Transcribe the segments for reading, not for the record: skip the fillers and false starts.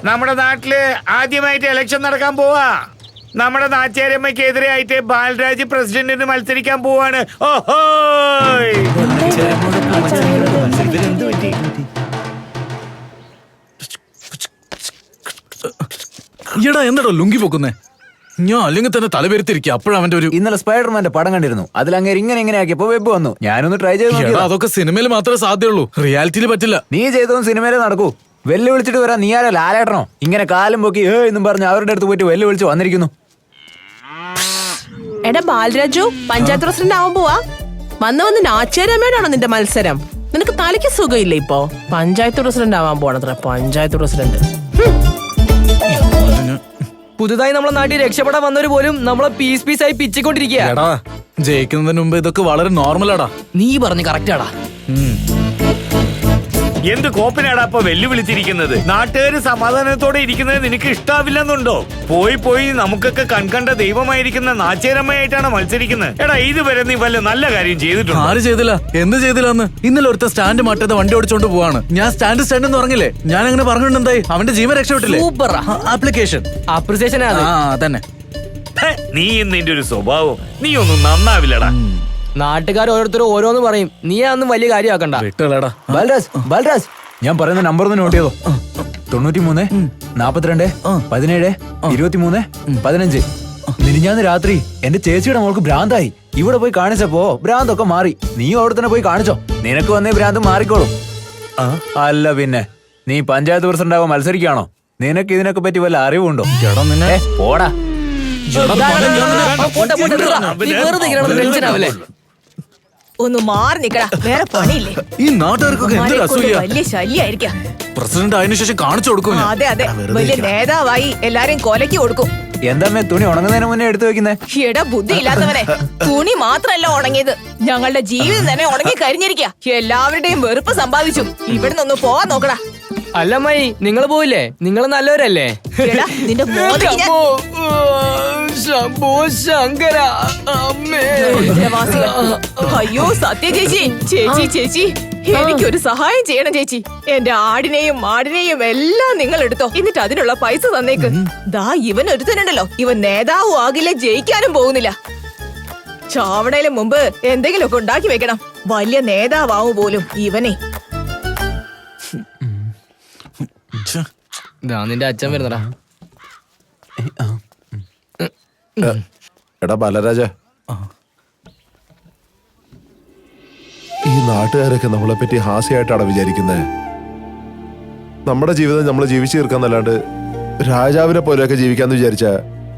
നമ്മുടെ നാട്ടില് ആദ്യമായിട്ട് ഇലക്ഷൻ നടക്കാൻ പോവാ. നമ്മുടെ നാച്ചേരമ്മയ്ക്കെതിരെയായിട്ട് ബാലരാജ് പ്രസിഡന്റിന് മത്സരിക്കാൻ പോവാണ്. ഓഹോ, ഈടാ എന്താടോ ലുങ്കി പൊക്കുന്നേ? ഞാൻ അല്ലെങ്കിൽ തന്നെ തലപെരുത്തിരിക്കുക. അപ്പോഴവന്റെ ഒരു ഇന്നലെ സ്പൈഡർമാന്റെ പടം കണ്ടിരുന്നു. അതിലങ്ങനെ ഇങ്ങനെ ആക്കിയപ്പോ വെബ് വന്നു. ഞാനൊന്ന് ട്രൈ ചെയ്തു. അതൊക്കെ സിനിമയിൽ മാത്രമേ സാധ്യമുള്ളൂ, റിയാലിറ്റിയിൽ പറ്റില്ല. നീ ചെയ്തതും സിനിമയിലേ നടക്കൂ. വെല്ലുവിളിച്ചിട്ട് വരാൻ നീ ആരാ? ലാലേട്ടനോ? ഇങ്ങനെ കാലം പൊക്കി എന്നും പറഞ്ഞ് അവരുടെ അടുത്ത് പോയിട്ട് വെല്ലുവിളിച്ച് വന്നിരിക്കുന്നു. എടാ ബാലരാജു, പഞ്ചായത്ത് പ്രസിഡന്റ് ആവാൻ പോവാ. വന്ന് നാച്ചേരമ്മയോടാണോ നിന്റെ മത്സരം? നിനക്ക് തലയ്ക്ക് സുഖമില്ല ഇപ്പോ? പഞ്ചായത്ത് പ്രസിഡന്റ് ആവാൻ പോണത്ര. പഞ്ചായത്ത് പ്രസിഡന്റ് പുതുതായി നമ്മളെ നാട്ടിൽ രക്ഷപ്പെടാൻ വന്നവര് പോലും നമ്മളെ പീസായി പിച്ചിക്കൊണ്ടിരിക്കുക. ജയിക്കുന്നതിന് മുമ്പ് ഇതൊക്കെ വളരെ നോർമലാടാ. നീ പറഞ്ഞു കറക്റ്റാടാ. എന്ത് കോപ്പിനാടാ അപ്പൊ വെല്ലുവിളിച്ചിരിക്കുന്നത്? നാട്ടുകാര് സമാധാനത്തോടെ ഇരിക്കുന്നത് നിനക്ക് ഇഷ്ടാവില്ലെന്നുണ്ടോ? പോയി നമുക്കൊക്കെ കൺകണ്ട ദൈവമായിരിക്കുന്ന നാച്ചേരമ്മയായിട്ടാണ് മത്സരിക്കുന്നത്. എടാ, ഇതുവരെ നീ വല്ല നല്ല കാര്യം ചെയ്തിട്ടുണ്ടോ? ആര് ചെയ്തില്ല? എന്ത് ചെയ്തില്ല എന്ന്? ഇന്നലെ ഒരുത്ത സ്റ്റാൻഡ് മാറ്റാതെ വണ്ടി ഓടിച്ചോണ്ട് പോവാണ്. ഞാൻ സ്റ്റാൻഡ് എന്ന് പറഞ്ഞില്ലേ? ഞാൻ അങ്ങനെ പറഞ്ഞിട്ടുണ്ടായി. അവന്റെ ജീവൻ രക്ഷപ്പെട്ടില്ലേ? ആപ്ലിക്കേഷൻ അപ്രിസിയേഷൻ തന്നെ. നീ നിന്റെ ഒരു സ്വഭാവം, നീ ഒന്നും നന്നാവില്ലടാ. നാട്ടുകാർ ഓരോരുത്തരും ഓരോന്ന് പറയും. നീ അതൊന്നും വലിയ കാര്യമാക്കണ്ട. വിട്ടടാ. ബാലരാജ്, ഞാൻ പറയുന്ന നമ്പർ ഒന്ന് നോട്ട് ചെയ്തോ. 93 42 17 23 15. മിനിഞ്ഞാന്ന് രാത്രി എന്റെ ചേച്ചിയുടെ മോൾക്ക് ഭ്രാന്തായി. ഇവിടെ പോയി കാണിച്ചപ്പോ ഭ്രാന്തൊക്കെ മാറി. നീ അവിടെ തന്നെ പോയി കാണിച്ചോ, നിനക്ക് വന്നേ ഭ്രാന്ത് മാറിക്കോളും. അല്ല പിന്നെ, നീ പഞ്ചായത്ത് പ്രസിഡന്റ് ആവാൻ മത്സരിക്കുകയാണോ? നിനക്ക് ഇതിനൊക്കെ പറ്റി വല്ല അറിവുണ്ടോ? പോടാ. ഒന്ന് മാറി നിക്കടാ, വേറെ പണിയില്ലേ? ഈ നാട്ടുകാർക്കൊക്കെ എന്തൊരു അസൂയ. വലിയ ശല്യായിരിക്കാം. പ്രസിഡന്റ് ആയതിനു ശേഷം കാണിച്ചു കൊടുക്കും. അതെ, വലിയ നേതാവായി എല്ലാരും കൊലക്ക് കൊടുക്കും. എന്താ തുണി ഉണങ്ങുന്നതിന് മുന്നേ എടുത്തു വെക്കുന്നേ? എടാ ബുദ്ധി ഇല്ലാത്തവനെ, തുണി മാത്രല്ല ഉണങ്ങിയത്, ഞങ്ങളുടെ ജീവിതം തന്നെ ഉണങ്ങി കരിഞ്ഞിരിക്കുക. എല്ലാവരുടെയും വെറുപ്പ് സമ്പാദിച്ചു. ഇവിടെ നിന്ന് പോവാൻ നോക്കടാ. അല്ല അമ്മായി, നിങ്ങൾ പോയില്ലേ? നിങ്ങൾ നല്ലവരല്ലേ? എടാ, നിന്റെ മോതിക്ക് ഞാൻ- അയ്യോ സത്യ ചേച്ചി, എനിക്കൊരു സഹായം ചെയ്യണം ചേച്ചി. എന്റെ ആടിനെയും മാടിനെയും എല്ലാം നിങ്ങൾ എടുത്തോ. എന്നിട്ട് അതിനുള്ള പൈസ തന്നേക്ക്. ദാ ഇവൻ ഒരുത്തനുണ്ടല്ലോ, ഇവൻ നേതാവും ആകില്ല, ജയിക്കാനും പോകുന്നില്ല. ചാവണയിലും മുമ്പ് എന്തെങ്കിലുമൊക്കെ ഉണ്ടാക്കി വെക്കണം. വലിയ നേതാവാവും പോലും ഇവനെ. നിന്റെ അച്ഛൻ വരുന്നടാ. എടാ ബാലരാജ, ഈ നാട്ടുകാരൊക്കെ നമ്മളെ പറ്റി ഹാസ്യമായിട്ടാണ് വിചാരിക്കുന്നത്. നമ്മുടെ ജീവിതം നമ്മൾ ജീവിച്ചു തീർക്കാന്നല്ലാണ്ട് രാജാവിനെ പോലെയൊക്കെ ജീവിക്കാന്ന് വിചാരിച്ചാ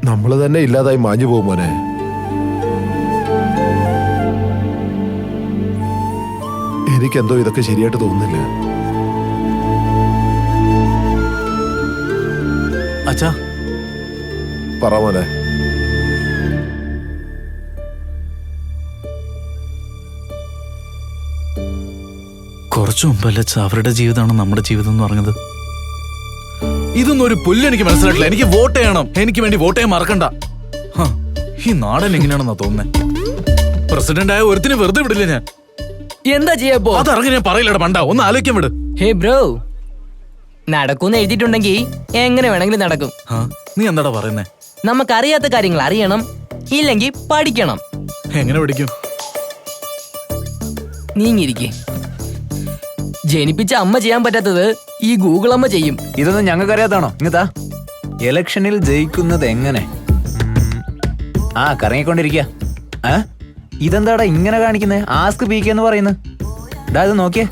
നമ്മൾ തന്നെ ഇല്ലാതായി മാഞ്ഞു പോകും മോനെ. എനിക്കെന്തോ ഇതൊക്കെ ശരിയായിട്ട് തോന്നുന്നില്ല. അച്ഛാ, പറ മോനെ. കുറച്ചു മുമ്പല്ലേ അവരുടെ ജീവിതമാണ് നമ്മുടെ ജീവിതം എന്ന് പറഞ്ഞത്. ഇതൊന്നും ഒരു പുല്ല് എനിക്ക് മനസ്സിലായിട്ടില്ല. എനിക്ക് വോട്ട് ചെയ്യണം, എനിക്ക് വേണ്ടി വോട്ട് ചെയ്യാൻ മറക്കണ്ട. ഈ നാടൻ എങ്ങനെയാണെന്നാ തോന്നുന്നത്? പ്രസിഡന്റ് ആയ ഒരുത്തിന് വെറുതെ വിടില്ല ഞാൻ. എന്താ ചെയ്യപ്പോ? അതറിഞ്ഞ് ഞാൻ പറയില്ലടാ മണ്ട, ഒന്ന് ആലോചിക്കാൻ വിട്. ഹേ ബ്രോ, നടക്കൂന്ന് എഴുതിയിട്ടുണ്ടെങ്കിൽ എങ്ങനെ വേണമെങ്കിലും നടക്കും. നീ എന്താടാ പറയുന്നേ? നമുക്കറിയാത്ത കാര്യങ്ങൾ അറിയണം, ഇല്ലെങ്കിൽ പഠിക്കണം. എങ്ങനെ പഠിക്കും? നീങ്ങിരിക്കെ. ജനിപ്പിച്ച അമ്മ ചെയ്യാൻ പറ്റാത്തത് ഈ ഗൂഗിൾ അമ്മ ചെയ്യും. ഇതൊന്നും ഞങ്ങൾക്ക് അറിയാത്താണോ? ഇങ്ങത്താ ഇലക്ഷനിൽ ജയിക്കുന്നത് എങ്ങനെ? കറങ്ങിക്കൊണ്ടിരിക്കുക. ഇതെന്താടാ ഇങ്ങനെ കാണിക്കുന്നേ? ആസ്ക് പി കെ എന്ന് പറയുന്നത്. ഇത് നോക്കിയേ.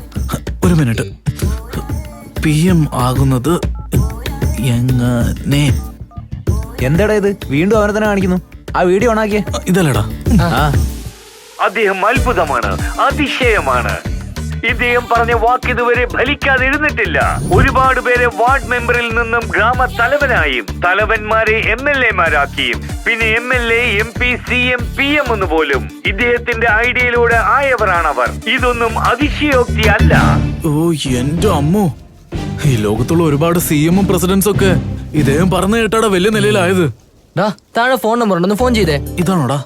ഒരു മിനിറ്റ്. PM ആകുന്നത് എങ്ങനെ? എന്താടാ ഇത്? വീണ്ടും അവനെ തന്നെ കാണിക്കുന്നു. ആ വീഡിയോ ഓണാക്കിയേ. ഇതല്ലടാ. അദ്ദേഹം അത്ഭുതമാണ്, അതിശയമാണ്. ഇദ്ദേഹം പറഞ്ഞ വാക്ക് ഇതുവരെ ഫലിക്കാതെ ഇരുന്നിട്ടില്ല. ഒരുപാട് പേരെ വാർഡ് മെമ്പറിൽ നിന്നും ഗ്രാമത്തലവനായും തലവന്മാരെ MLA-മാരാക്കിയും പിന്നെ MLA, MP, CM, PM എന്ന് പോലും ഇദ്ദേഹത്തിന്റെ ഐഡിയയിലൂടെ ആയവരാണവർ. ഇതൊന്നും അതിശയോക്തി അല്ല. ഓ എന്റെ അമ്മോ, ഈ ലോകത്തുള്ള ഒരുപാട് CM-ഉം പ്രസിഡന്റ്സും ഒക്കെ ഇദ്ദേഹം പറഞ്ഞു കേട്ടാടാ വലിയ നിലയിലായത്. താഴെ ഫോൺ നമ്പർ ഉണ്ടോ? ഫോൺ ചെയ്തേ. ഇതാണോടാ?